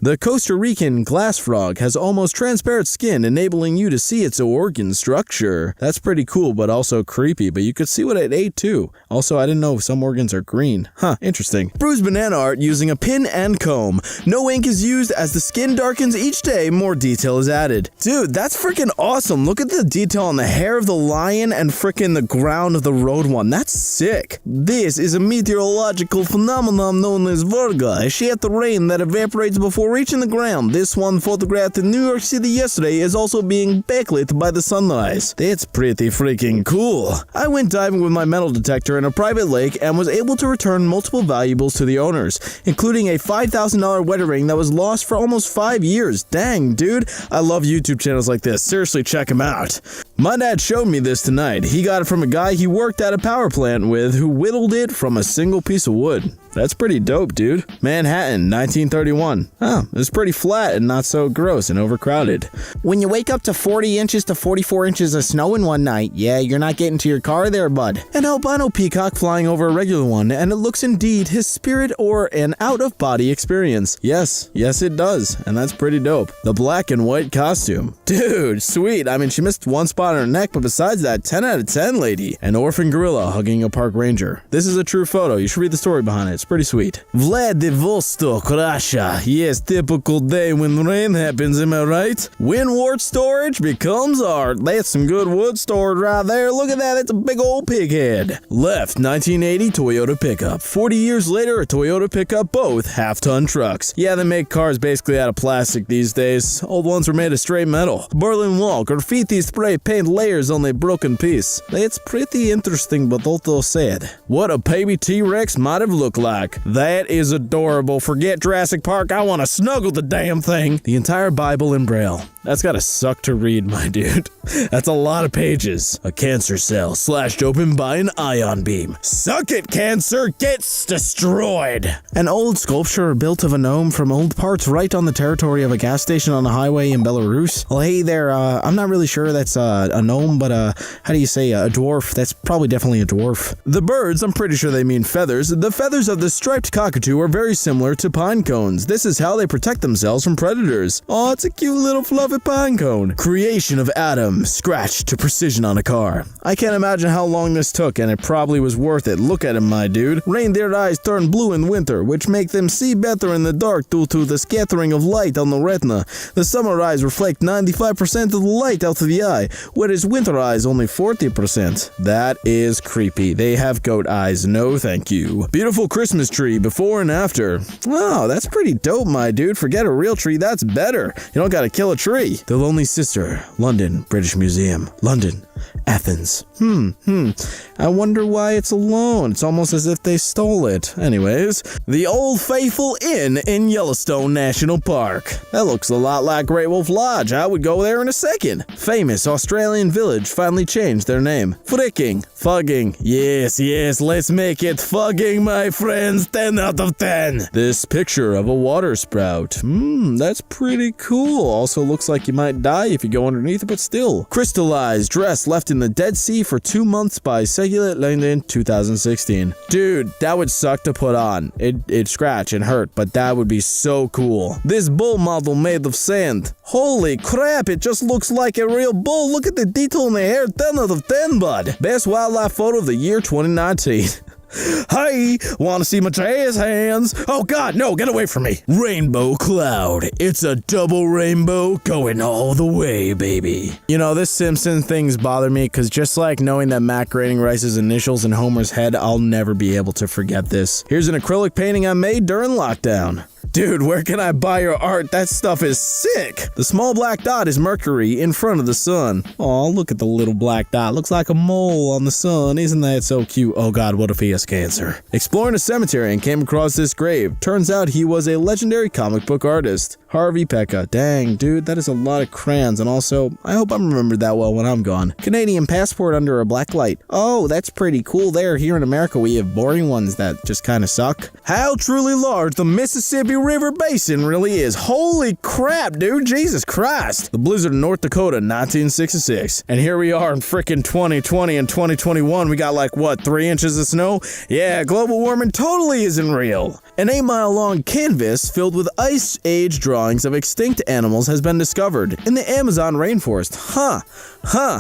The Costa Rican glass frog has almost transparent skin, enabling you to see its organ structure. That's pretty cool, but also creepy, but you could see what it ate too. Also, I didn't know some organs are green. Huh, interesting. Bruised banana art using a pin and comb. No ink is used as the skin darkens each day, more detail is added. Dude, that's freaking awesome. Look at the detail on the hair of the lion and freaking the ground of the road one. That's sick. This is a meteorological phenomenon known as Virga, a sheet of rain that evaporates before reaching the ground. This one photographed in New York City yesterday is also being backlit by the sunrise. That's pretty freaking cool. I went diving with my metal detector in a private lake and was able to return multiple valuables to the owners, including a $5,000 wedding ring that was lost for almost 5 years. Dang, dude. I love YouTube channels like this. Seriously, check them out. My dad showed me this tonight. He got it from a guy he worked at a power plant with who whittled it from a single piece of wood. That's pretty dope, dude. Manhattan, 1931. Oh, it's pretty flat and not so gross and overcrowded. When you wake up to 40 inches to 44 inches of snow in one night, yeah, you're not getting to your car there, bud. An albino peacock flying over a regular one, and it looks indeed his spirit or an out-of-body experience. Yes, it does, and that's pretty dope. The black and white costume. Dude, sweet. I mean, she missed one spot on her neck, but besides that, 10 out of 10, lady. An orphan gorilla hugging a park ranger. This is a true photo. You should read the story behind it. It's pretty sweet. Vladivostok, Russia. Yes, typical day when rain happens, am I right? Windward storage becomes art. That's some good wood storage right there. Look at that. It's a big old pig head. Left, 1980 Toyota pickup. 40 years later, a Toyota pickup, both half-ton trucks. Yeah, they make cars basically out of plastic these days. Old ones were made of straight metal. Berlin Wall, graffiti spray paint layers on a broken piece. It's pretty interesting, but also sad. What a baby T-Rex might have looked like. That is adorable. Forget Jurassic Park. I want to snuggle the damn thing. The entire Bible in Braille. That's gotta suck to read, my dude. That's a lot of pages. A cancer cell slashed open by an ion beam. Suck it, cancer! Gets destroyed! An old sculpture built of a gnome from old parts right on the territory of a gas station on a highway in Belarus. Well, hey there, I'm not really sure that's a gnome, but how do you say a dwarf? That's probably definitely a dwarf. The birds, I'm pretty sure they mean feathers. The feathers of the striped cockatoo are very similar to pine cones. This is how they protect themselves from predators. Oh, it's a cute little fluffy pine cone. Creation of Adam, scratched to precision on a car. I can't imagine how long this took, and it probably was worth it. Look at him, my dude. Reindeer eyes turn blue in winter, which make them see better in the dark due to the scattering of light on the retina. The summer eyes reflect 95% of the light out of the eye, whereas winter eyes only 40%. That is creepy. They have goat eyes. No thank you. Beautiful Christmas tree before and after. Wow, that's pretty dope, my dude. Forget a real tree, that's better. You don't gotta kill a tree. The Lonely Sister, London, British Museum, London, Athens. I wonder why it's alone. It's almost as if they stole it. Anyways, the Old Faithful Inn in Yellowstone National Park. That looks a lot like Great Wolf Lodge. I would go there in a second. Famous Australian village finally changed their name. Fricking. Fugging. Yes, let's make it fugging, my friends. 10 out of 10. This picture of a water sprout. That's pretty cool. Also looks like you might die if you go underneath it, but still. Crystallized dress left in the Dead Sea for 2 months by Segula London 2016. Dude, that would suck to put on. It'd scratch and hurt, but that would be so cool. This bull model made of sand. Holy crap, it just looks like a real bull. Look at the detail in the hair. 10 out of 10, bud. Best wildlife photo of the year 2019. Hey, wanna see my jazz hands? Oh god, no, get away from me. Rainbow cloud. It's a double rainbow going all the way, baby. You know, this Simpson thing's bother me because just like knowing that Matt Groening writes his initials in Homer's head, I'll never be able to forget this. Here's an acrylic painting I made during lockdown. Dude, where can I buy your art? That stuff is sick! The small black dot is Mercury in front of the sun. Aw, look at the little black dot. Looks like a mole on the sun. Isn't that so cute? Oh god, what if he has cancer? Exploring a cemetery and came across this grave. Turns out he was a legendary comic book artist. Harvey Pekka. Dang, dude, that is a lot of crayons, and also, I hope I'm remembered that well when I'm gone. Canadian passport under a black light. Oh, that's pretty cool there. Here in America, we have boring ones that just kind of suck. How truly large the Mississippi River Basin really is. Holy crap, dude. Jesus Christ. The blizzard in North Dakota, 1966. And here we are in frickin' 2020 and 2021. We got like, what, 3 inches of snow? Yeah, global warming totally isn't real. An 8-mile-long canvas filled with Ice Age drawings of extinct animals has been discovered in the Amazon rainforest.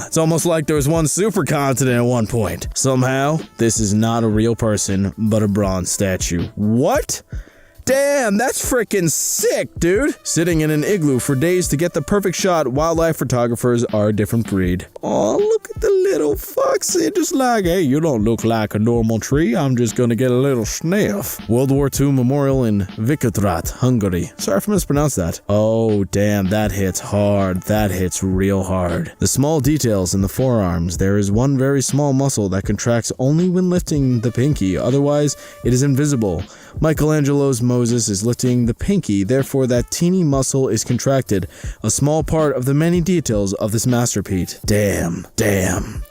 It's almost like there was one supercontinent at one point. Somehow, this is not a real person, but a bronze statue. What? Damn, that's freaking sick, dude. Sitting in an igloo for days to get the perfect shot, wildlife photographers are a different breed. Oh, look at the little foxy, just like, hey, you don't look like a normal tree. I'm just gonna get a little sniff. World War II memorial in Vikatrat, Hungary. Sorry if I mispronounced that. Oh, damn, that hits hard. That hits real hard. The small details in the forearms. There is one very small muscle that contracts only when lifting the pinky. Otherwise, it is invisible. Michelangelo's Moses is lifting the pinky, therefore that teeny muscle is contracted, a small part of the many details of this masterpiece. Damn.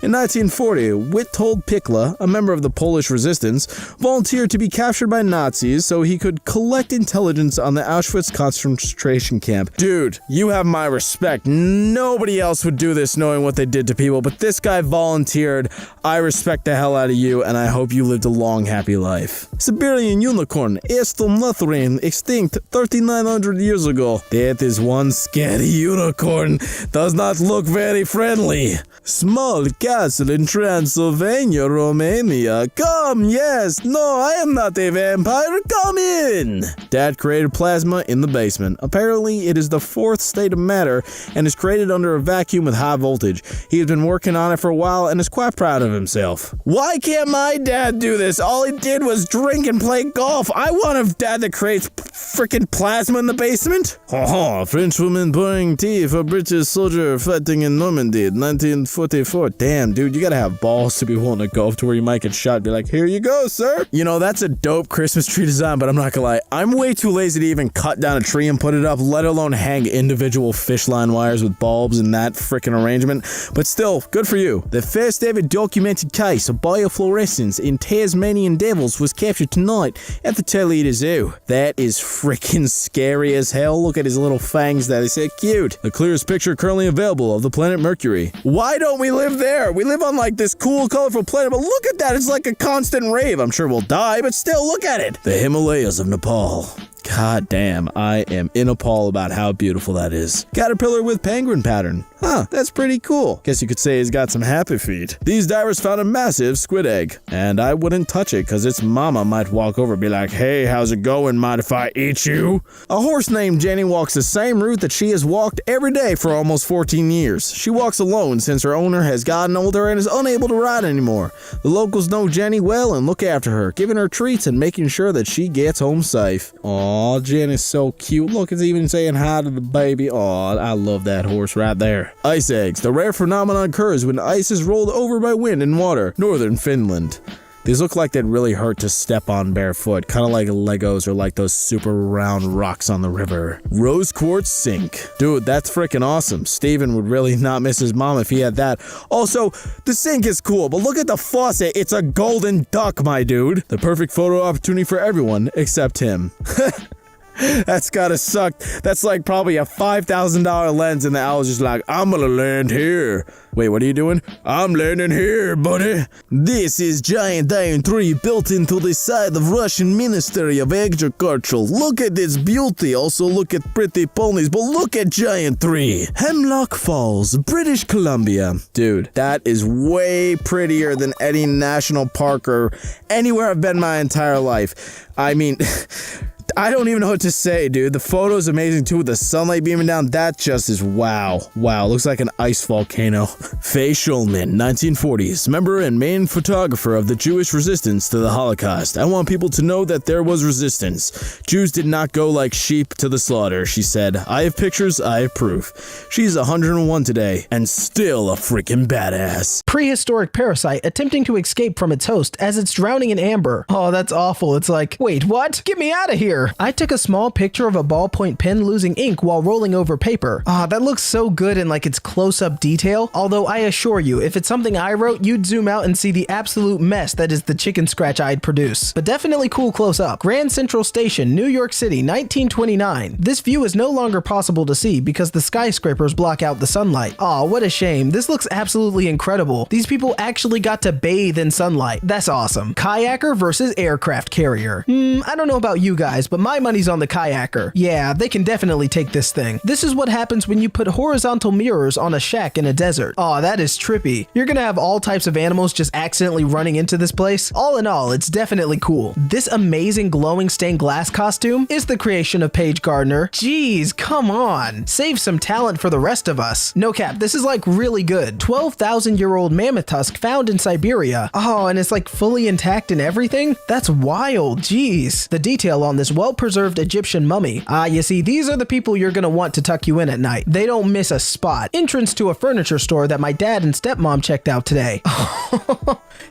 In 1940, Witold Pikla, a member of the Polish resistance, volunteered to be captured by Nazis so he could collect intelligence on the Auschwitz concentration camp. Dude, you have my respect. Nobody else would do this knowing what they did to people, but this guy volunteered. I respect the hell out of you, and I hope you lived a long, happy life. Siberian unicorn, Estomluthrin, extinct 3,900 years ago. That is one scary unicorn. Does not look very friendly. Small castle in Transylvania, Romania. Come, yes. No, I am not a vampire. Come in. Dad created plasma in the basement. Apparently, it is the fourth state of matter and is created under a vacuum with high voltage. He has been working on it for a while and is quite proud of himself. Why can't my dad do this? All he did was drink and play golf. I want a dad that creates freaking plasma in the basement. French woman pouring tea for British soldier fighting in Normandy, 1944. Damn, dude, you gotta have balls to be willing to go up to where you might get shot and be like, here you go, sir. You know, that's a dope Christmas tree design, but I'm not gonna lie, I'm way too lazy to even cut down a tree and put it up, let alone hang individual fish line wires with bulbs in that freaking arrangement. But still, good for you. The first ever documented case of biofluorescence in Tasmanian devils was captured tonight at the Toledo Zoo. That is freaking scary as hell. Look at his little fangs there. They say cute. The clearest picture currently available of the planet Mercury. Why don't we live there? We live on like this cool, colorful planet, but look at that. It's like a constant rave. I'm sure we'll die, but still, look at it. The Himalayas of Nepal. God damn, I am in Nepal about how beautiful that is. Caterpillar with penguin pattern. That's pretty cool. Guess you could say he's got some happy feet. These divers found a massive squid egg, and I wouldn't touch it because its mama might walk over and be like, hey, how's it going? Mind if I eat you? A horse named Jenny walks the same route that she has walked every day for almost 14 years. She walks alone since her owner has gotten older and is unable to ride anymore. The locals know Jenny well and look after her, giving her treats and making sure that she gets home safe. Aw, Jenny's so cute. Look, it's even saying hi to the baby. Aw, I love that horse right there. Ice eggs. The rare phenomenon occurs when ice is rolled over by wind and water. Northern Finland. These look like they'd really hurt to step on barefoot, kind of like Legos or like those super round rocks on the river. Rose quartz sink. Dude, that's freaking awesome. Steven would really not miss his mom if he had that. Also, the sink is cool, but look at the faucet. It's a golden duck, my dude. The perfect photo opportunity for everyone except him. That's gotta suck. That's like probably a $5,000 lens and the owl's just like, I'm gonna land here. Wait, what are you doing? I'm landing here, buddy. This is giant iron tree built into the side of Russian Ministry of Agriculture. Look at this beauty. Also look at pretty ponies, but look at giant tree. Hemlock Falls, British Columbia. Dude, that is way prettier than any national park or anywhere I've been my entire life. I mean... I don't even know what to say, dude. The photo's amazing too with the sunlight beaming down. That just is wow. Wow, looks like an ice volcano. Faye Schulman, 1940s, member and main photographer of the Jewish resistance to the Holocaust. I want people to know that there was resistance. Jews did not go like sheep to the slaughter, she said. I have pictures, I have proof. She's 101 today, and still a freaking badass. Prehistoric parasite attempting to escape from its host as it's drowning in amber. Oh, that's awful. It's like, wait, what? Get me out of here. here. I took a small picture of a ballpoint pen losing ink while rolling over paper. That looks so good in like its close-up detail. Although I assure you, if it's something I wrote, you'd zoom out and see the absolute mess that is the chicken scratch I'd produce. But definitely cool close-up. Grand Central Station, New York City, 1929. This view is no longer possible to see because the skyscrapers block out the sunlight. Aw, what a shame. This looks absolutely incredible. These people actually got to bathe in sunlight. That's awesome. Kayaker versus aircraft carrier. I don't know about you guys, but my money's on the kayaker. Yeah, they can definitely take this thing. This is what happens when you put horizontal mirrors on a shack in a desert. Aw, that is trippy. You're gonna have all types of animals just accidentally running into this place. All in all, it's definitely cool. This amazing glowing stained glass costume is the creation of Paige Gardner. Jeez, come on. Save some talent for the rest of us. No cap, this is like really good. 12,000-year-old mammoth tusk found in Siberia. Oh, and it's like fully intact and everything? That's wild, jeez. The detail on this well-preserved Egyptian mummy. You see, these are the people you're gonna want to tuck you in at night. They don't miss a spot. Entrance to a furniture store that my dad and stepmom checked out today.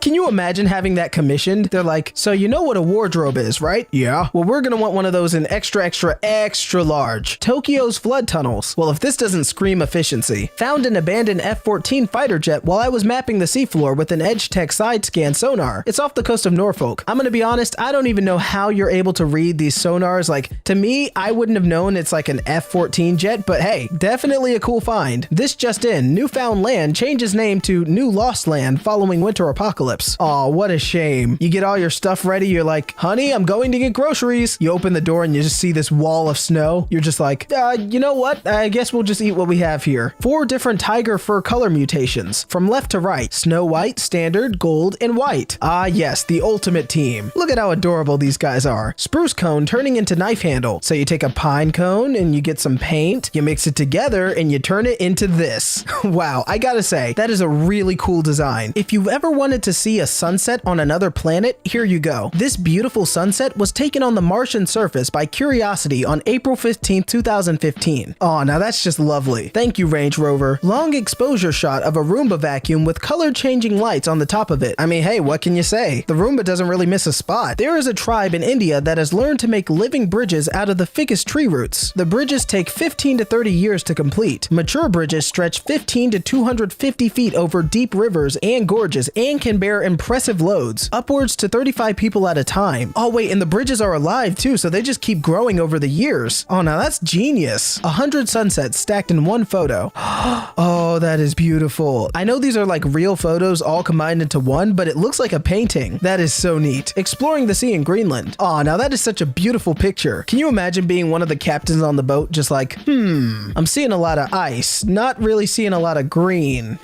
Can you imagine having that commissioned? They're like, so you know what a wardrobe is, right? Yeah. Well, we're gonna want one of those in extra, extra, extra large. Tokyo's flood tunnels. Well, if this doesn't scream efficiency. Found an abandoned F-14 fighter jet while I was mapping the seafloor with an EdgeTech side scan sonar. It's off the coast of Norfolk. I'm gonna be honest, I don't even know how you're able to read these sonars. Like, to me, I wouldn't have known it's like an F-14 jet, but hey, definitely a cool find. This just in, Newfoundland changes name to New Lost Land following winter apocalypse. Aw, what a shame. You get all your stuff ready, you're like, honey, I'm going to get groceries. You open the door and you just see this wall of snow. You're just like, you know what? I guess we'll just eat what we have here. 4 different tiger fur color mutations. From left to right, snow white, standard, gold, and white. Ah yes, the ultimate team. Look at how adorable these guys are. Spruce cone turning into knife handle. So you take a pine cone and you get some paint, you mix it together and you turn it into this. Wow, I gotta say, that is a really cool design. If you've ever wanted to see a sunset on another planet, here you go. This beautiful sunset was taken on the Martian surface by Curiosity on April 15, 2015. Oh, now that's just lovely. Thank you, Range Rover. Long exposure shot of a Roomba vacuum with color changing lights on the top of it. I mean, hey, what can you say? The Roomba doesn't really miss a spot. There is a tribe in India that has learned to make living bridges out of the thickest tree roots. The bridges take 15 to 30 years to complete. Mature bridges stretch 15 to 250 feet over deep rivers and gorges and can bear impressive loads, upwards to 35 people at a time. Oh wait, and the bridges are alive too, so they just keep growing over the years. Oh, now that's genius. 100 sunsets stacked in one photo. Oh, that is beautiful. I know these are like real photos all combined into one, but it looks like a painting. That is so neat. Exploring the sea in Greenland. Oh, now that is such a beautiful picture. Can you imagine being one of the captains on the boat just like, I'm seeing a lot of ice, not really seeing a lot of green.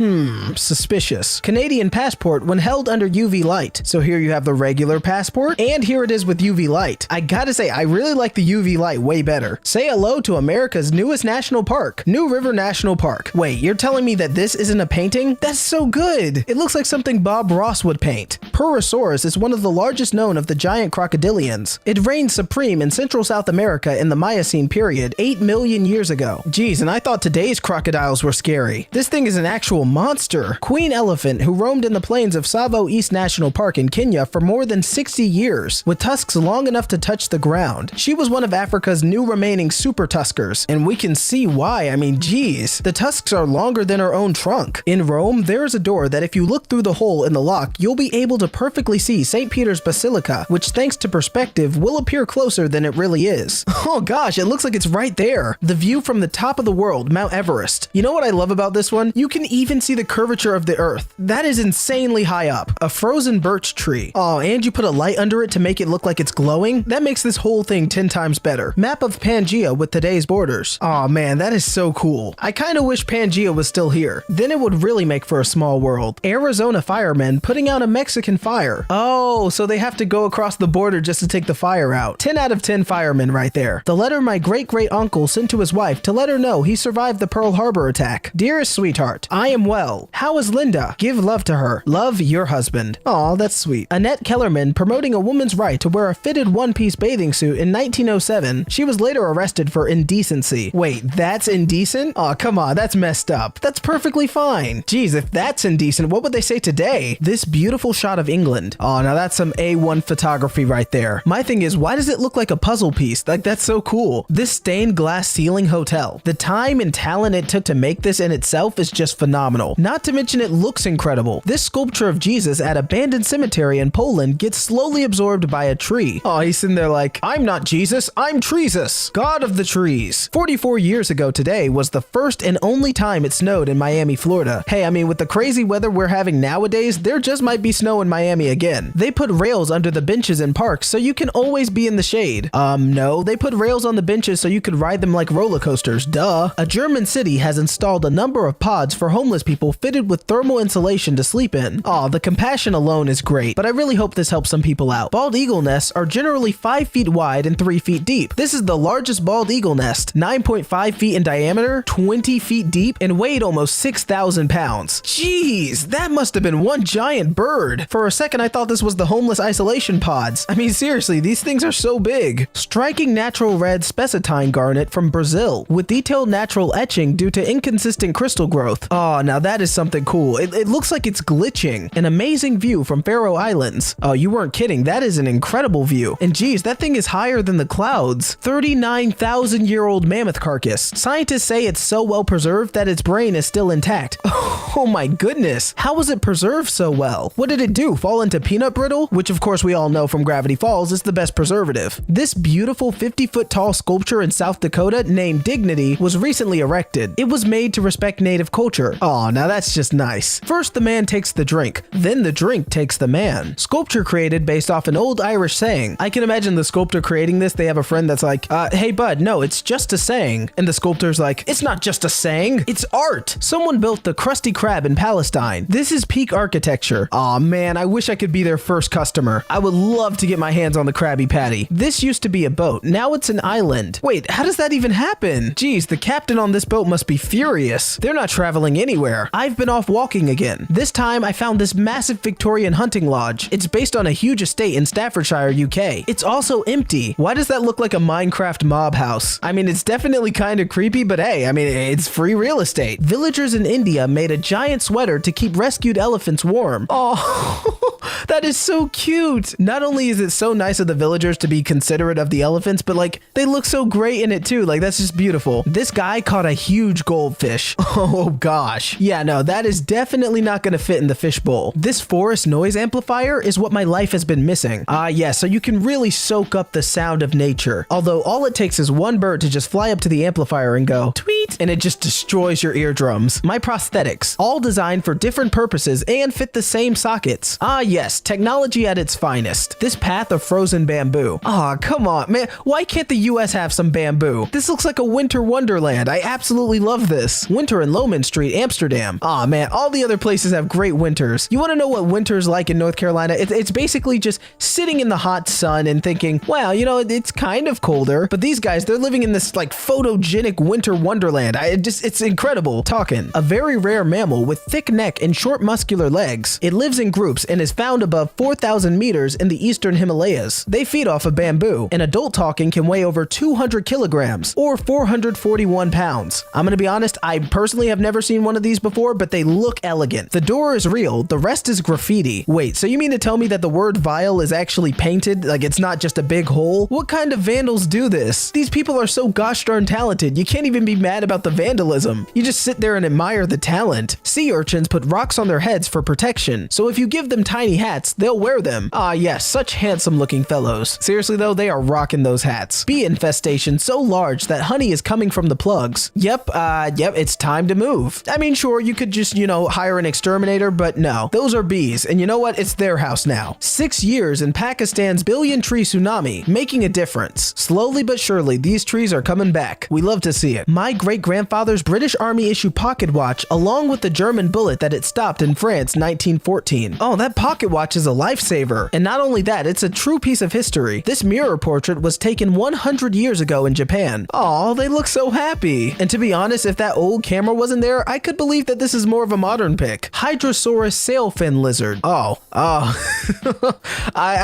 Suspicious. Canadian passport when held under UV light. So here you have the regular passport, and here it is with UV light. I gotta say, I really like the UV light way better. Say hello to America's newest national park, New River National Park. Wait, you're telling me that this isn't a painting? That's so good. It looks like something Bob Ross would paint. Purosaurus is one of the largest known of the giant crocodilians. It reigned supreme in Central South America in the Miocene period 8 million years ago. Geez, and I thought today's crocodiles were scary. This thing is an actual monster. Queen elephant who roamed in the plains of Tsavo East National Park in Kenya for more than 60 years, with tusks long enough to touch the ground. She was one of Africa's new remaining super tuskers, and we can see why. I mean, geez, the tusks are longer than her own trunk. In Rome, there is a door that if you look through the hole in the lock, you'll be able to perfectly see St. Peter's Basilica, which thanks to perspective will appear closer than it really is. Oh gosh, it looks like it's right there. The view from the top of the world, Mount Everest. You know what I love about this one? You can even see the curvature of the earth. That is insanely high up. A frozen birch tree. Oh, and you put a light under it to make it look like it's glowing? That makes this whole thing 10 times better. Map of Pangaea with today's borders. Oh man, that is so cool. I kinda wish Pangaea was still here. Then it would really make for a small world. Arizona firemen putting out a Mexican fire. Oh, so they have to go across the border just to take the fire out. 10 out of 10 firemen right there. The letter my great-great-uncle sent to his wife to let her know he survived the Pearl Harbor attack. Dearest sweetheart, I am well. How is Linda? Give love to her. Love, your husband. Aw, that's sweet. Annette Kellerman promoting a woman's right to wear a fitted one-piece bathing suit in 1907. She was later arrested for indecency. Wait, that's indecent? Aw, come on, that's messed up. That's perfectly fine. Geez, if that's indecent, what would they say today? This beautiful shot of England. Aw, now that's some A1 photography right there. My thing is, why does it it look like a puzzle piece? Like, that's so cool. This stained glass ceiling hotel. The time and talent it took to make this in itself is just phenomenal. Not to mention it looks incredible. This sculpture of Jesus at abandoned cemetery in Poland gets slowly absorbed by a tree. Oh, he's sitting there like, I'm not Jesus, I'm Treesus, God of the trees. 44 years ago today was the first and only time it snowed in Miami, Florida. Hey, I mean, with the crazy weather we're having nowadays, there just might be snow in Miami again. They put rails under the benches in parks so you can always be in the shade. No, they put rails on the benches so you could ride them like roller coasters, duh. A German city has installed a number of pods for homeless people fitted with thermal insulation to sleep in. Aw, the compassion alone is great, but I really hope this helps some people out. Bald eagle nests are generally 5 feet wide and 3 feet deep. This is the largest bald eagle nest, 9.5 feet in diameter, 20 feet deep, and weighed almost 6,000 pounds. Jeez, that must have been one giant bird. For a second, I thought this was the homeless isolation pods. I mean, seriously, these things are so big. Striking natural red spessartine garnet from Brazil, with detailed natural etching due to inconsistent crystal growth. Oh, now that is something cool. It looks like it's glitching. An amazing view from Faroe Islands. Oh, you weren't kidding. That is an incredible view. And geez, that thing is higher than the clouds. 39,000-year-old mammoth carcass. Scientists say it's so well preserved that its brain is still intact. Oh my goodness. How was it preserved so well? What did it do? Fall into peanut brittle? Which of course we all know from Gravity Falls is the best preservative. This beautiful 50-foot tall sculpture in South Dakota named Dignity was recently erected. It was made to respect native culture. Oh, now that's just nice. First the man takes the drink, then the drink takes the man. Sculpture created based off an old Irish saying. I can imagine the sculptor creating this, they have a friend that's like, hey bud, no, it's just a saying. And the sculptor's like, it's not just a saying, it's art. Someone built the Krusty Krab in Palestine. This is peak architecture. Aw man, I wish I could be their first customer. I would love to get my hands on the Krabby Patty. This used to be a boat, now it's an island. Wait, how does that even happen? Geez, the captain on this boat must be furious. They're not traveling anywhere. I've been off walking again. This time I found this massive Victorian hunting lodge. It's based on a huge estate in Staffordshire, UK. It's also empty. Why does that look like a Minecraft mob house? I mean, it's definitely kind of creepy, but hey, I mean, it's free real estate. Villagers in India made a giant sweater to keep rescued elephants warm. Oh, that is so cute. Not only is it so nice of the villagers to be considerate of the elephants, but like, they look so great in it too. Like, that's just beautiful. This guy caught a huge goldfish. Oh gosh. Yeah, no, that is definitely not gonna fit in the fishbowl. This forest noise amplifier is what my life has been missing. Yeah, so you can really soak up the sound of nature. Although all it takes is one bird to just fly up to the amplifier and go tweet, and it just destroys your eardrums. My prosthetics, all designed for different purposes and fit the same sockets. Yes, technology at its finest. This path of frozen bamboo. Come on, man. Why can't the US have some bamboo? This looks like a winter wonderland. I absolutely love this. Winter in Lomond Street, Amsterdam. Man, all the other places have great winters. You want to know what winter's like in North Carolina? It's basically just sitting in the hot sun and thinking, wow, you know, it's kind of colder, but these guys, they're living in this like photogenic winter wonderland. It's incredible. Talking. A very rare mammal with thick neck and short muscular legs. It lives in groups and is found above 4,000 meters in the eastern Himalayas. They feed off of bamboo. An adult talking can weigh over 200 kilograms or 441 pounds. I'm gonna be honest, I personally have never seen one of these before, but they look elegant. The door is real, the rest is graffiti. Wait, so you mean to tell me that the word vile is actually painted? Like it's not just a big hole? What kind of vandals do this? These people are so gosh darn talented, you can't even be mad about the vandalism. You just sit there and admire the talent. Sea urchins put rocks on their heads for protection, so if you give them tiny hats, they'll wear them. Yes, such handsome looking fellows. Seriously though, they are rocking those hats. Bee infestation so large that honey is coming from the plugs. Yep, it's time to move. I mean, sure, you could just, hire an exterminator, but no, those are bees, and you know what? It's their house now. 6 years in Pakistan's billion-tree tsunami, making a difference. Slowly but surely, these trees are coming back. We love to see it. My great-grandfather's British Army issue pocket watch, along with the German bullet that it stopped in France 1914. Oh, that pocket watch is a lifesaver. And not only that, it's a true piece of history. This mirror portrait was taken 100 years ago in Japan. Oh, they look so happy. And to be honest, if that old camera wasn't there, I could believe that this is more of a modern pic. Hydrosaurus sailfin lizard. I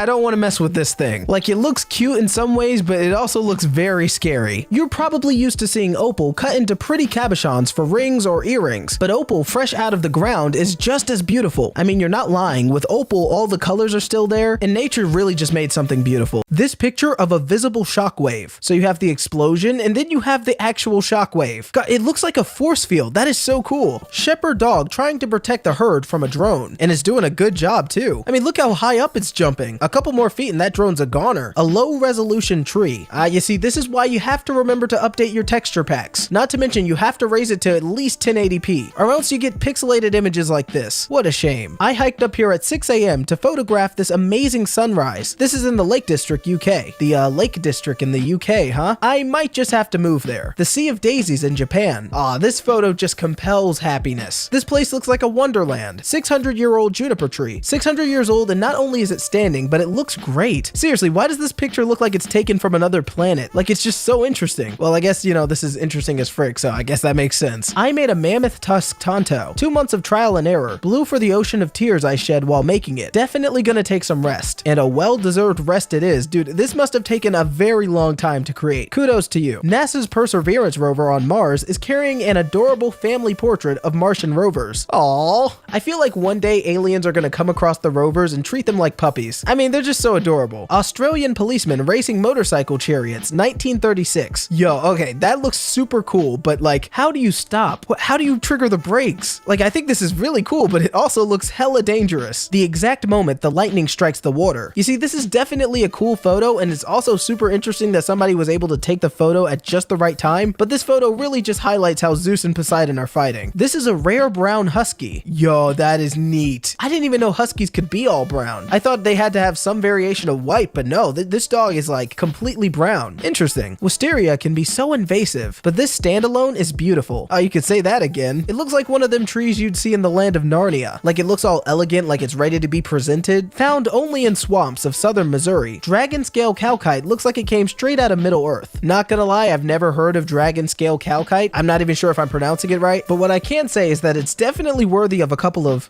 don't want to mess with this thing. Like, it looks cute in some ways, but it also looks very scary. You're probably used to seeing opal cut into pretty cabochons for rings or earrings, but opal fresh out of the ground is just as beautiful. I mean, you're not lying. With opal, all the colors are still there, and nature really just made something beautiful. this picture of a visible shockwave. So you have the explosion and then you have the actual shockwave. God, it looks like a force field. That is so cool. Shepherd dog trying to protect the herd from a drone, and it's doing a good job too. I mean, look how high up it's jumping. A couple more feet and that drone's a goner. A low resolution tree. You see, this is why you have to remember to update your texture packs. Not to mention you have to raise it to at least 1080p, or else you get pixelated images like this. What a shame. I hiked up here at 6 a.m. to photograph this amazing sunrise. This is in the Lake District, UK. The Lake District in the UK, huh? I might just have to move there. The Sea of Daisies in Japan. This photo just compels happiness. This place looks like a wonderland. 600-year-old juniper tree. 600 years old, and not only is it standing, but it looks great. Seriously, why does this picture look like it's taken from another planet? Like, it's just so interesting. Well, I guess, you know, this is interesting as frick, so I guess that makes sense. I made a mammoth tusk Tonto. 2 months of trial and error. Blue for the ocean of tears I shed while making it. Definitely gonna take some rest. And a well-deserved rest it is. Dude, this must have taken a very long time to create. Kudos to you. NASA's Perseverance rover on Mars is carrying an adorable family portrait of Martian rovers. Aww. I feel like one day aliens are gonna come across the rovers and treat them like puppies. I mean, they're just so adorable. Australian policemen racing motorcycle chariots, 1936. Yo, okay, that looks super cool, but like, how do you stop? How do you trigger the brakes? Like, I think this is really cool, but it also looks hella dangerous. The exact moment the lightning strikes the water. You see, this is definitely a cool photo, and it's also super interesting that somebody was able to take the photo at just the right time, but this photo really just highlights how Zeus and Poseidon are fighting. This is a rare brown husky. Yo, that is neat. I didn't even know huskies could be all brown. I thought they had to have some variation of white, but no, this dog is like completely brown. Interesting. Wisteria can be so invasive, but this standalone is beautiful. You could say that again. It looks like one of them trees you'd see in the land of Narnia. Like, it looks all elegant, like it's ready to be presented. Found only in swamps of southern Missouri. Dragon scale cowkite looks like it came straight out of Middle Earth. Not gonna lie, I've never heard of dragon scale cowkite. I'm not even sure if I'm pronouncing it right, but what I can say is that it's definitely worthy of a couple of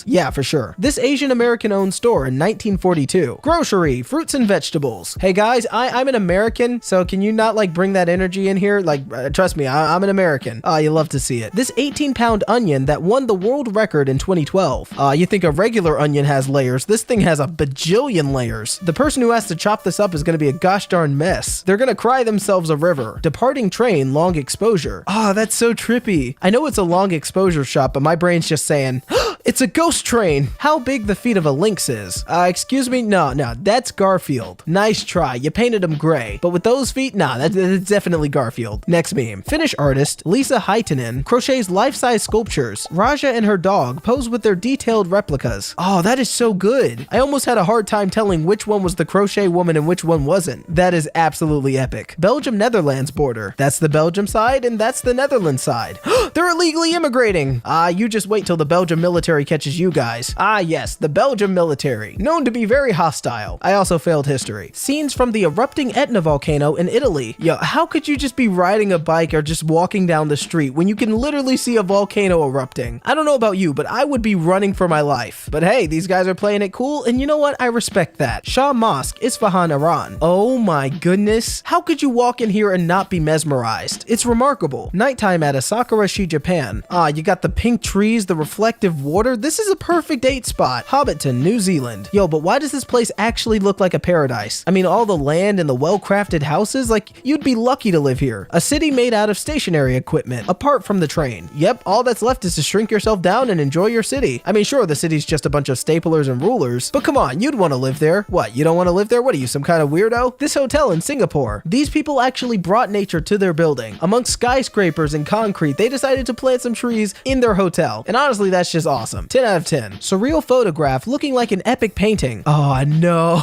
yeah, for sure. This Asian American owned store in 1942. Grocery, fruits and vegetables. Hey guys, I'm an American, so can you not like bring that energy in here? Like, trust me, I'm an American. You love to see it. This 18-pound onion that won the world record in 2012. You think a regular onion has layers. This thing has a bajillion layers. The person who has to chop this up is gonna be a gosh darn mess. They're gonna cry themselves a river. Departing train, long exposure. That's so trippy. I know it's a long exposure shot, but my brain's just saying, it's a ghost train. How big the feet of a lynx is. Excuse me? No, that's Garfield. Nice try. You painted him gray. But with those feet, nah, that's definitely Garfield. Next meme. Finnish artist Lisa Haitanen crochets life-size sculptures. Raja and her dog pose with their detailed replicas. That is so good. I almost had a hard time telling which one was the crochet woman and which one wasn't. That is absolutely epic. Belgium-Netherlands border. That's the Belgium side and that's the Netherlands side. They're illegally immigrating. You just wait till the Belgium military catches you guys. Yes, the Belgium military. Known to be very hostile. I also failed history. Scenes from the erupting Etna volcano in Italy. Yo, how could you just be riding a bike or just walking down the street when you can literally see a volcano erupting? I don't know about you, but I would be running for my life. But hey, these guys are playing it cool, and you know what? I respect that. Shah Mosque, Isfahan, Iran. Oh my goodness. How could you walk in here and not be mesmerized? It's remarkable. Nighttime at Asakurashi, Japan. You got the pink trees, the reflective water. This is a perfect date spot. Hobbiton, New Zealand. Yo, but why does this place actually look like a paradise? I mean, all the land and the well-crafted houses, like, you'd be lucky to live here. A city made out of stationary equipment, apart from the train. Yep, all that's left is to shrink yourself down and enjoy your city. I mean, sure, the city's just a bunch of staplers and rulers, but come on, you'd want to live there. What, you don't want to live there? What are you, some kind of weirdo? This hotel in Singapore. These people actually brought nature to their building. Amongst skyscrapers and concrete, they decided to plant some trees in their hotel. And honestly, that's just awesome. 10 out of 10. Surreal photograph looking like an epic painting. No.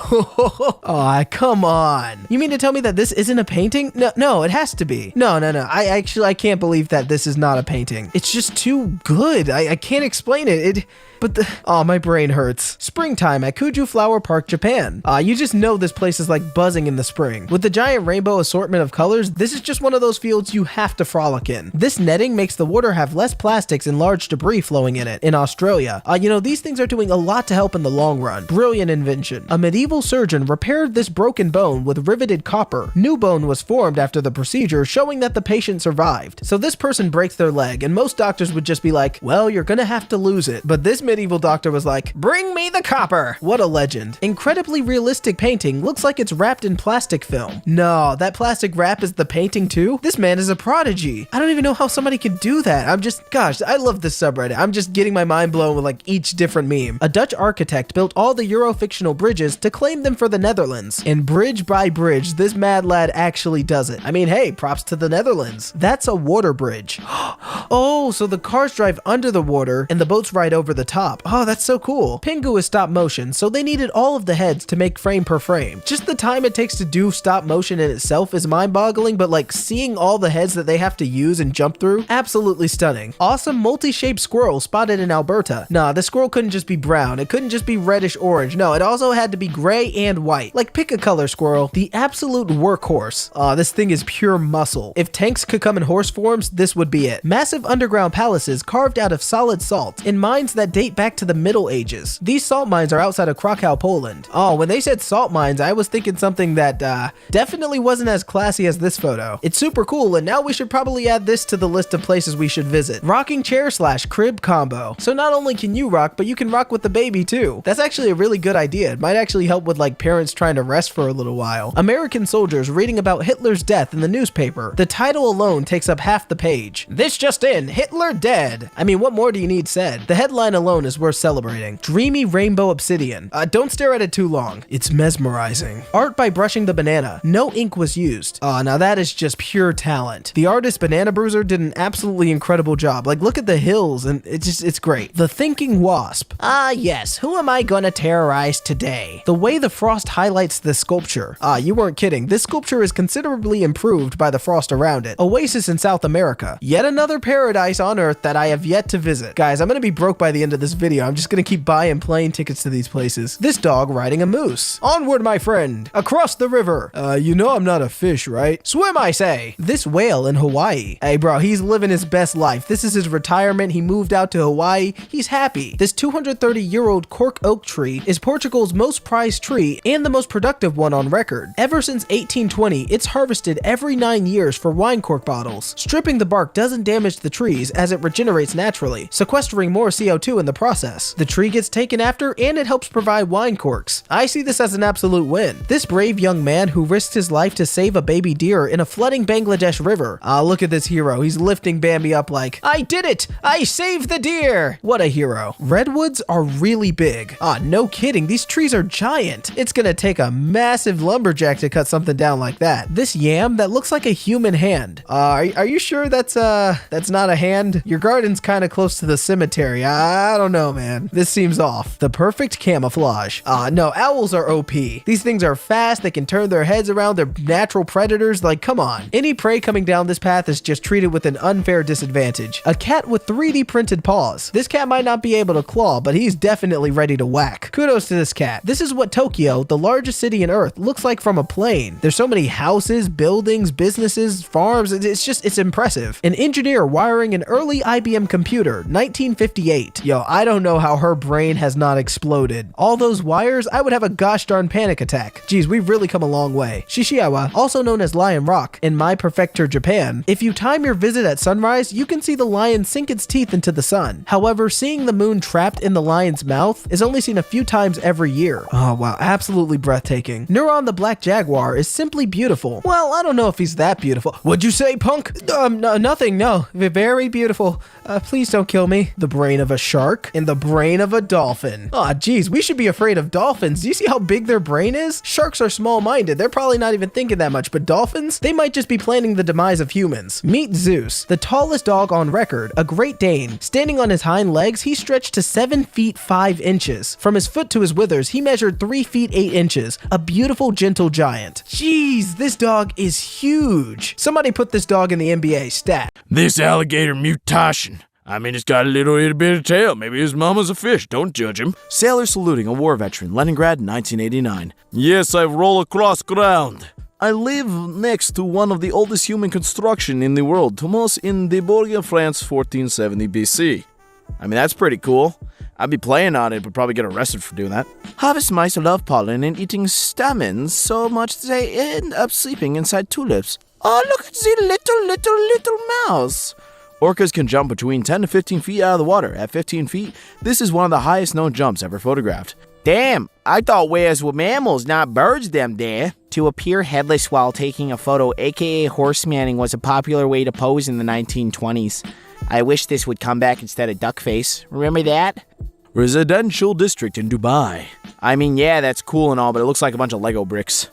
Come on. You mean to tell me that this isn't a painting? No, it has to be. No. I can't believe that this is not a painting. It's just too good. I can't explain it. My brain hurts. Springtime at Kuju Flower Park, Japan. You just know this place is like buzzing in the spring. With the giant rainbow assortment of colors, this is just one of those fields you have to frolic in. This netting makes the water have less plastics and large debris flowing in it. In Australia, Australia. These things are doing a lot to help in the long run. Brilliant invention. A medieval surgeon repaired this broken bone with riveted copper. New bone was formed after the procedure, showing that the patient survived. So this person breaks their leg, and most doctors would just be like, well, you're gonna have to lose it. But this medieval doctor was like, bring me the copper. What a legend. Incredibly realistic painting, looks like it's wrapped in plastic film. No, that plastic wrap is the painting too? This man is a prodigy. I don't even know how somebody could do that. Gosh, I love this subreddit. I'm just getting my mind blown with like each different meme. A Dutch architect built all the Euro-fictional bridges to claim them for the Netherlands. And bridge by bridge, this mad lad actually does it. I mean, hey, props to the Netherlands. That's a water bridge. Oh, so the cars drive under the water and the boats ride over the top. Oh, that's so cool. Pingu is stop motion, so they needed all of the heads to make frame per frame. Just the time it takes to do stop motion in itself is mind-boggling, but like seeing all the heads that they have to use and jump through, absolutely stunning. Awesome multi-shaped squirrel spotted in Alberta. Nah, the squirrel couldn't just be brown. It couldn't just be reddish orange. No, it also had to be gray and white. Like, pick a color, squirrel. The absolute workhorse. Aw, this thing is pure muscle. If tanks could come in horse forms, this would be it. Massive underground palaces carved out of solid salt in mines that date back to the Middle Ages. These salt mines are outside of Krakow, Poland. Oh, when they said salt mines, I was thinking something that definitely wasn't as classy as this photo. It's super cool, and now we should probably add this to the list of places we should visit. Rocking chair / crib combo. So not only can you rock, but you can rock with the baby too. That's actually a really good idea. It might actually help with like parents trying to rest for a little while. American soldiers reading about Hitler's death in the newspaper. The title alone takes up half the page. This just in, Hitler dead. I mean, what more do you need said? The headline alone is worth celebrating. Dreamy rainbow obsidian. Don't stare at it too long. It's mesmerizing. Art by brushing the banana. No ink was used. Oh, now that is just pure talent. The artist Banana Bruiser did an absolutely incredible job. Like, look at the hills, and it's great. The thinking wasp. Ah, yes. Who am I gonna terrorize today? The way the frost highlights the sculpture. Ah, you weren't kidding. This sculpture is considerably improved by the frost around it. Oasis in South America. Yet another paradise on Earth that I have yet to visit. Guys, I'm gonna be broke by the end of this video. I'm just gonna keep buying plane tickets to these places. This dog riding a moose. Onward, my friend. Across the river. You know I'm not a fish, right? Swim, I say. This whale in Hawaii. Hey, bro, he's living his best life. This is his retirement. He moved out to Hawaii. He's happy. This 230-year-old cork oak tree is Portugal's most prized tree and the most productive one on record. Ever since 1820, it's harvested every 9 years for wine cork bottles. Stripping the bark doesn't damage the trees as it regenerates naturally, sequestering more CO2 in the process. The tree gets taken after and it helps provide wine corks. I see this as an absolute win. This brave young man who risked his life to save a baby deer in a flooding Bangladesh river. Look at this hero. He's lifting Bambi up like, I did it! I saved the deer! What a hero. Redwoods are really big. No kidding. These trees are giant. It's gonna take a massive lumberjack to cut something down like that. This yam that looks like a human hand. Are you sure that's not a hand? Your garden's kind of close to the cemetery. I don't know, man. This seems off. The perfect camouflage. No, owls are OP. These things are fast. They can turn their heads around. They're natural predators. Like, come on. Any prey coming down this path is just treated with an unfair disadvantage. A cat with 3D printed paws. This cat might not be able to claw, but he's definitely ready to whack. Kudos to this cat. This is what Tokyo, the largest city on Earth, looks like from a plane. There's so many houses, buildings, businesses, farms. It's impressive. An engineer wiring an early IBM computer, 1958. Yo, I don't know how her brain has not exploded. All those wires, I would have a gosh darn panic attack. Geez, we've really come a long way. Shishiawa, also known as Lion Rock in my prefecture, Japan. If you time your visit at sunrise, you can see the lion sink its teeth into the sun. However, seeing the moon trapped in the lion's mouth is only seen a few times every year. Oh wow, absolutely breathtaking. Neuron the black jaguar is simply beautiful. Well, I don't know if he's that beautiful. What'd you say, punk? No, nothing, no. Very beautiful. Please don't kill me. The brain of a shark and the brain of a dolphin. Aw, geez, we should be afraid of dolphins. Do you see how big their brain is? Sharks are small-minded. They're probably not even thinking that much, but dolphins? They might just be planning the demise of humans. Meet Zeus, the tallest dog on record, a Great Dane. Standing on his hind legs, he stretched to 7 feet 5 inches. From his foot to his withers, he measured 3 feet 8 inches. A beautiful, gentle giant. Jeez, this dog is huge. Somebody put this dog in the NBA stat. This alligator mutation. I mean, it's got a little itty bitty tail. Maybe his mama's a fish. Don't judge him. Sailor saluting a war veteran, Leningrad, 1989. Yes, I roll across ground. I live next to one of the oldest human construction in the world, Thomas in de Bourg, France, 1470 BC. I mean, that's pretty cool. I'd be playing on it, but probably get arrested for doing that. Harvest mice love pollen and eating stamens so much they end up sleeping inside tulips. Oh, look at the little mouse. Orcas can jump between 10 to 15 feet out of the water. At 15 feet, this is one of the highest known jumps ever photographed. Damn, I thought whales were mammals, not birds, them there. To appear headless while taking a photo, aka horsemanning, was a popular way to pose in the 1920s. I wish this would come back instead of duckface. Remember that? Residential district in Dubai. I mean, yeah, that's cool and all, but it looks like a bunch of Lego bricks.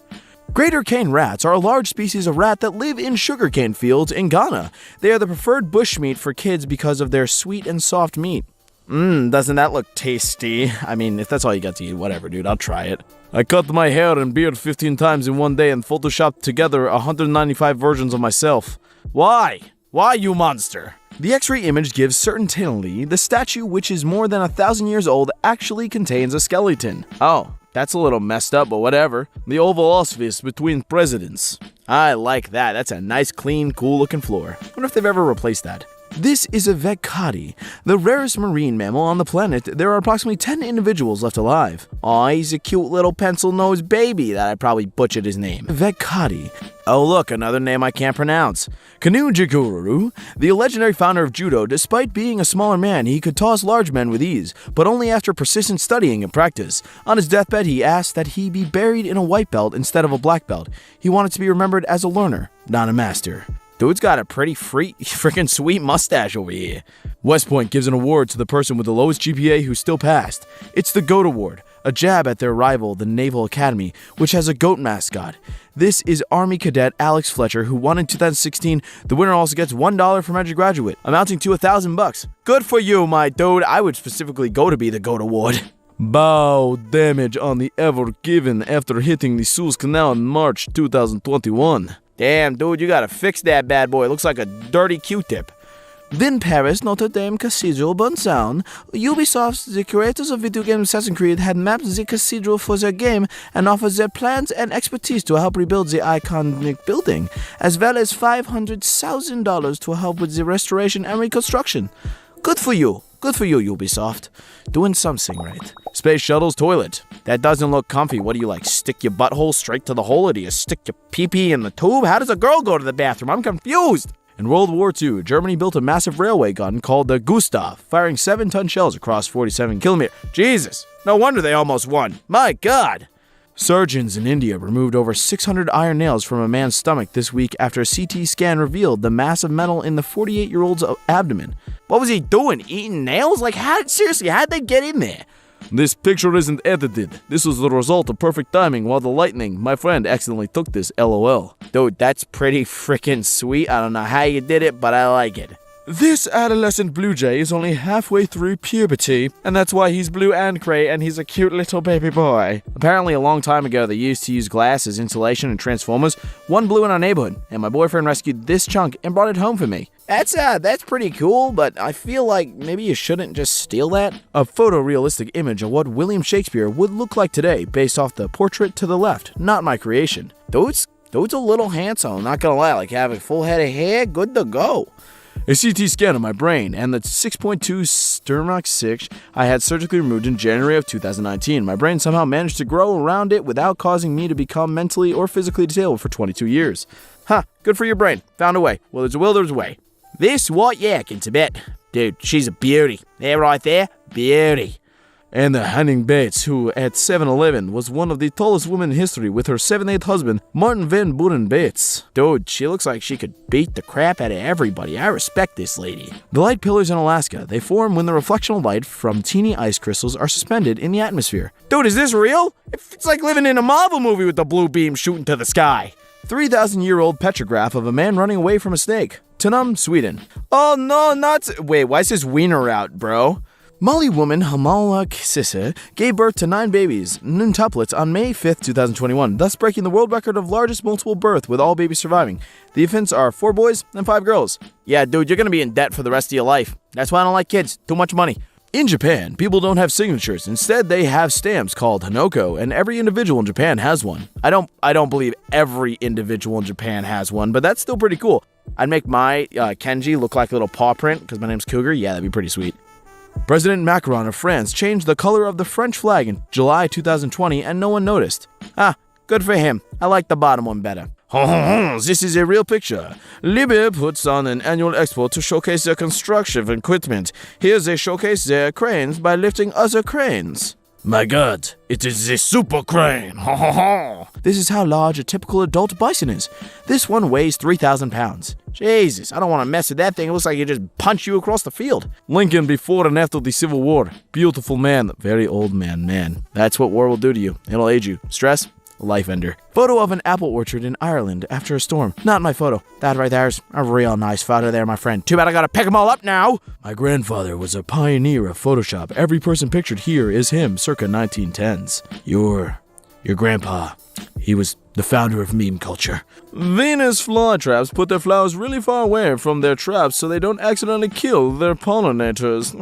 Greater cane rats are a large species of rat that live in sugarcane fields in Ghana. They are the preferred bushmeat for kids because of their sweet and soft meat. Doesn't that look tasty? I mean, if that's all you got to eat, whatever, dude, I'll try it. I cut my hair and beard 15 times in one day and photoshopped together 195 versions of myself. Why? Why, you monster? The X-ray image gives certainty the statue, which is more than 1,000 years old, actually contains a skeleton. Oh, that's a little messed up, but whatever. The Oval Office between presidents. I like that. That's a nice, clean, cool-looking floor. I wonder if they've ever replaced that. This is a veccati, the rarest marine mammal on the planet. There are approximately 10 individuals left alive. Aw, he's a cute little pencil-nosed baby that I probably butchered his name. Veccati. Oh look, another name I can't pronounce. Kanu Jigururu, the legendary founder of judo. Despite being a smaller man, he could toss large men with ease, but only after persistent studying and practice. On his deathbed, he asked that he be buried in a white belt instead of a black belt. He wanted to be remembered as a learner, not a master. Dude's got a pretty freaking sweet mustache over here. West Point gives an award to the person with the lowest GPA who still passed. It's the GOAT Award, a jab at their rival, the Naval Academy, which has a goat mascot. This is Army Cadet Alex Fletcher, who won in 2016. The winner also gets $1 from every graduate, amounting to $1,000. Good for you, my dude. I would specifically go to be the GOAT Award. Bow damage on the Ever Given after hitting the Suez Canal in March 2021. Damn, dude, you gotta fix that bad boy. It looks like a dirty Q-tip. Then Paris Notre Dame Cathedral burnt down. Ubisoft, the creators of video game Assassin's Creed, had mapped the cathedral for their game and offered their plans and expertise to help rebuild the iconic building, as well as $500,000 to help with the restoration and reconstruction. Good for you. Good for you, Ubisoft. Doing something right. Space Shuttle's toilet. That doesn't look comfy. What do you like, stick your butthole straight to the hole, or do you stick your pee-pee in the tube? How does a girl go to the bathroom? I'm confused. In World War II, Germany built a massive railway gun called the Gustav, firing 7-ton shells across 47 kilometers. Jesus, no wonder they almost won. My God. Surgeons in India removed over 600 iron nails from a man's stomach this week after a CT scan revealed the mass of metal in the 48-year-old's abdomen. What was he doing? Eating nails? Like, how'd they get in there? This picture isn't edited. This was the result of perfect timing while the lightning, my friend, accidentally took this, LOL. Dude, that's pretty freaking sweet. I don't know how you did it, but I like it. This adolescent blue jay is only halfway through puberty, and that's why he's blue and gray, and he's a cute little baby boy. Apparently, a long time ago, they used to use glass as insulation and transformers. One blew in our neighborhood, and my boyfriend rescued this chunk and brought it home for me. That's pretty cool, but I feel like maybe you shouldn't just steal that. A photorealistic image of what William Shakespeare would look like today, based off the portrait to the left, not my creation. Dude's a little handsome, not gonna lie. Like, have a full head of hair, good to go. A CT scan of my brain and the 6.2 stomach 6 I had surgically removed in January of 2019. My brain somehow managed to grow around it without causing me to become mentally or physically disabled for 22 years. Huh, good for your brain. Found a way. Well, there's a will, there's a way. This white yak in Tibet. Dude, she's a beauty. There, right there, beauty. And the Hanning Bates, who at 7'11" was one of the tallest women in history with her 7'8" husband, Martin Van Buren Bates. Dude, she looks like she could beat the crap out of everybody. I respect this lady. The light pillars in Alaska, they form when the reflectional light from teeny ice crystals are suspended in the atmosphere. Dude, is this real? It's like living in a Marvel movie with the blue beam shooting to the sky. 3,000-year-old petrograph of a man running away from a snake. Tanum, Sweden. Oh no, wait, why is this wiener out, bro? Mali woman Hamala Sisse gave birth to 9 babies, noontuplets, on May 5th, 2021, thus breaking the world record of largest multiple birth with all babies surviving. The infants are 4 boys and 5 girls. Yeah, dude, you're gonna be in debt for the rest of your life. That's why I don't like kids. Too much money. In Japan, people don't have signatures. Instead, they have stamps called hanoko, and every individual in Japan has one. I don't believe every individual in Japan has one, but that's still pretty cool. I'd make my Kenji look like a little paw print because my name's Cougar. Yeah, that'd be pretty sweet. President Macron of France changed the color of the French flag in July 2020 and no one noticed. Ah, good for him. I like the bottom one better. This is a real picture. Libya puts on an annual expo to showcase their construction equipment. Here they showcase their cranes by lifting other cranes. My god, it is a super crane. This is how large a typical adult bison is. This one weighs 3,000 pounds. Jesus, I don't want to mess with that thing. It looks like it just punched you across the field. Lincoln before and after the Civil War. Beautiful man, very old man. That's what war will do to you. It'll age you. Stress? Life ender. Photo of an apple orchard in Ireland after a storm. Not my photo. That right there's a real nice photo there, my friend. Too bad I gotta pick them all up now. My grandfather was a pioneer of Photoshop. Every person pictured here is him, circa 1910s. Your grandpa, he was the founder of meme culture. Venus flytraps put their flowers really far away from their traps so they don't accidentally kill their pollinators.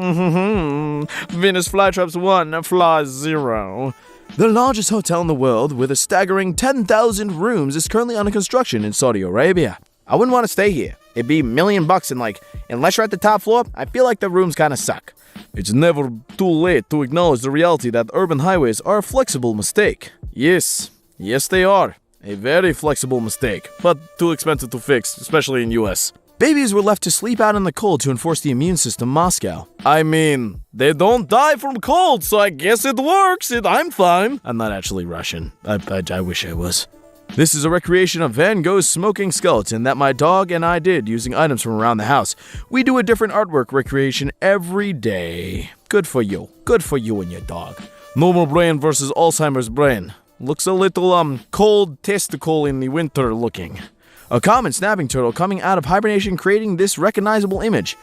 Venus flytraps 1, fly 0. The largest hotel in the world, with a staggering 10,000 rooms, is currently under construction in Saudi Arabia. I wouldn't want to stay here. It'd be $1 million and unless you're at the top floor, I feel like the rooms kind of suck. It's never too late to acknowledge the reality that urban highways are a flexible mistake. Yes, they are. A very flexible mistake, but too expensive to fix, especially in US. Babies were left to sleep out in the cold to enforce the immune system Moscow. I mean, they don't die from cold, so I guess it works. I'm fine. I'm not actually Russian. I wish I was. This is a recreation of Van Gogh's smoking skeleton that my dog and I did using items from around the house. We do a different artwork recreation every day. Good for you. Good for you and your dog. Normal brain versus Alzheimer's brain. Looks a little, cold testicle in the winter looking. A common snapping turtle coming out of hibernation creating this recognizable image.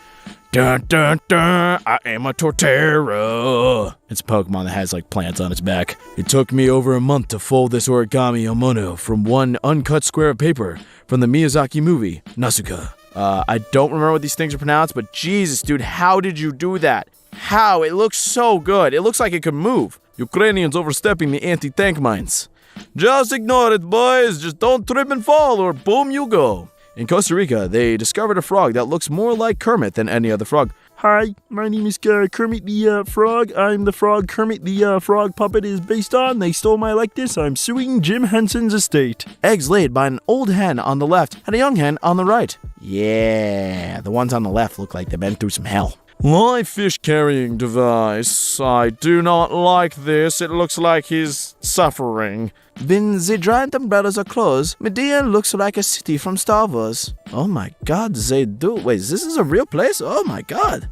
Dun dun dun, I am a tortero. It's a Pokemon that has plants on its back. It took me over a month to fold this origami omono from one uncut square of paper from the Miyazaki movie, Nasuka. I don't remember what these things are pronounced, but Jesus, dude, how did you do that? How? It looks so good. It looks like it could move. Ukrainians overstepping the anti-tank mines. Just ignore it, boys. Just don't trip and fall, or boom you go. In Costa Rica, they discovered a frog that looks more like Kermit than any other frog. Hi, my name is Kermit the Frog. I'm the frog Kermit the Frog puppet is based on. They stole my likeness. I'm suing Jim Henson's estate. Eggs laid by an old hen on the left and a young hen on the right. Yeah, the ones on the left look like they've been through some hell. Live fish carrying device. I do not like this. It looks like he's suffering. When the giant umbrellas are closed, Medea looks like a city from Star Wars. Oh my god, they do. Wait, this is a real place? Oh my god.